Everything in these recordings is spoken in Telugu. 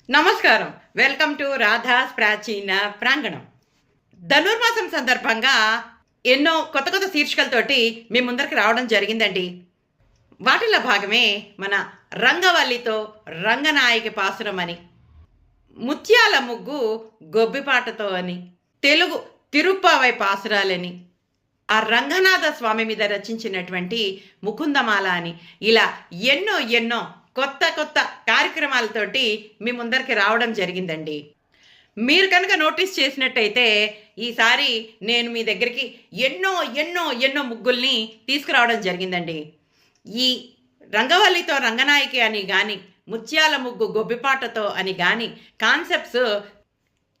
నమస్కారం. వెల్కమ్ టు రాధాస్ ప్రాచీన ప్రాంగణం. ధనుర్మాసం సందర్భంగా ఎన్నో కొత్త కొత్త శీర్షికలతోటి మీ ముందరికి రావడం జరిగిందండి. వాటిలో భాగమే మన రంగవల్లితో రంగనాయకి పాసురం అని, ముత్యాల ముగ్గు గొబ్బిపాటతో అని, తెలుగు తిరుప్పావై పాసురాలని, ఆ రంగనాథ స్వామి మీద రచించినటువంటి ముకుందమాల అని, ఇలా ఎన్నో ఎన్నో కొత్త కొత్త కార్యక్రమాలతోటి మీ ముందరికి రావడం జరిగిందండి. మీరు కనుక నోటీస్ చేసినట్టయితే ఈసారి నేను మీ దగ్గరికి ఎన్నో ఎన్నో ఎన్నో ముగ్గుల్ని తీసుకురావడం జరిగిందండి. ఈ రంగవల్లితో రంగనాయకి అని కానీ, ముత్యాల ముగ్గు గొబ్బిపాటతో అని కానీ కాన్సెప్ట్స్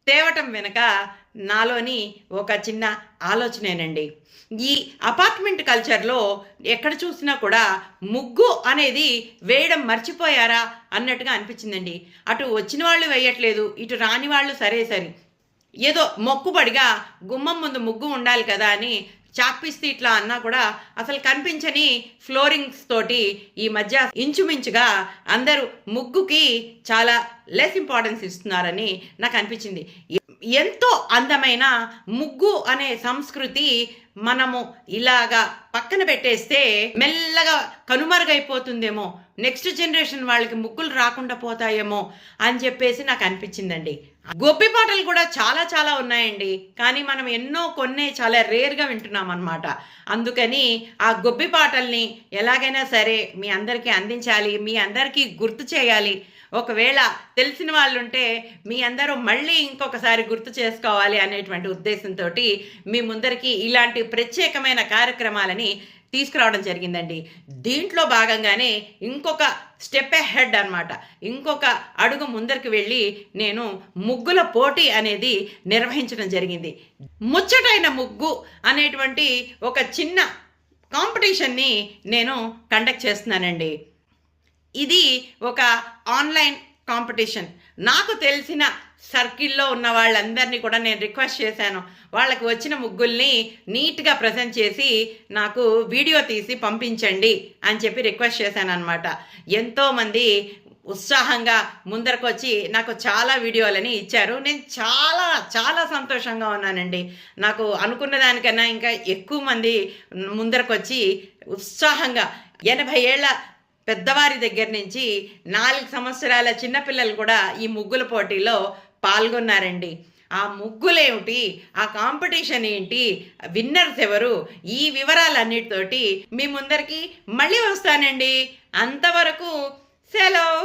తేవటం వెనక నాలోని ఒక చిన్న ఆలోచనేనండి. ఈ అపార్ట్మెంట్ కల్చర్లో ఎక్కడ చూసినా కూడా ముగ్గు అనేది వేయడం మర్చిపోయారా అన్నట్టుగా అనిపించిందండి. అటు వచ్చిన వాళ్ళు వేయట్లేదు, ఇటు రాని వాళ్ళు సరే ఏదో మొక్కుబడిగా గుమ్మం ముందు ముగ్గు ఉండాలి కదా అని చాక్పీస్తో ఇట్లా అన్నా కూడా అసలు కనిపించని ఫ్లోరింగ్స్ తోటి ఈ మధ్య ఇంచుమించుగా అందరూ ముగ్గుకి చాలా లెస్ ఇంపార్టెన్స్ ఇస్తున్నారని నాకు అనిపించింది. ఎంతో అందమైన ముగ్గు అనే సంస్కృతి మనము ఇలాగా పక్కన పెట్టేస్తే మెల్లగా కనుమరుగైపోతుందేమో, నెక్స్ట్ జనరేషన్ వాళ్ళకి ముగ్గులు రాకుండా పోతాయేమో అని చెప్పేసి నాకు అనిపించిందండి. గొబ్బి పాటలు కూడా చాలా చాలా ఉన్నాయండి, కానీ మనం కొన్నే చాలా రేర్గా వింటున్నాం అనమాట. అందుకని ఆ గొబ్బి పాటల్ని ఎలాగైనా సరే మీ అందరికీ అందించాలి, మీ అందరికీ గుర్తు చేయాలి. ఒకవేళ తెలిసిన వాళ్ళు ఉంటే మీ అందరూ మళ్ళీ ఇంకొకసారి గుర్తు చేసుకోవాలి అనేటువంటి ఉద్దేశంతో మీ ముందరికి ఇలాంటి ప్రత్యేకమైన కార్యక్రమాలని తీసుకురావడం జరిగిందండి. దీంట్లో భాగంగానే ఇంకొక స్టెప్ హెడ్ అనమాట, ఇంకొక అడుగు ముందరికి వెళ్ళి నేను ముగ్గుల పోటీ అనేది నిర్వహించడం జరిగింది. ముచ్చటైన ముగ్గు అనేటువంటి ఒక చిన్న కాంపిటీషన్ని నేను కండక్ట్ చేస్తున్నానండి. ఇది ఒక ఆన్లైన్ కాంపిటీషన్. నాకు తెలిసిన సర్కిల్లో ఉన్న వాళ్ళందరినీ కూడా నేను రిక్వెస్ట్ చేశాను, వాళ్ళకి వచ్చిన ముగ్గుల్ని నీట్గా ప్రజెంట్ చేసి నాకు వీడియో తీసి పంపించండి అని చెప్పి రిక్వెస్ట్ చేశాను అనమాట. ఎంతోమంది ఉత్సాహంగా ముందరకు వచ్చి నాకు చాలా వీడియోలని ఇచ్చారు. నేను చాలా చాలా సంతోషంగా ఉన్నానండి. నాకు అనుకున్న దానికన్నా ఇంకా ఎక్కువ మంది ముందరకు వచ్చి ఉత్సాహంగా 80 ఏళ్ల పెద్దవారి దగ్గర నుంచి 4 సంవత్సరాల చిన్నపిల్లలు కూడా ఈ ముగ్గుల పోటీలో పాల్గొన్నారండి. ఆ ముగ్గులేమిటి, ఆ కాంపిటీషన్ ఏంటి, విన్నర్స్ ఎవరు, ఈ వివరాలన్నిటితోటి మీ ముందరికి మళ్ళీ వస్తానండి. అంతవరకు సెలవు.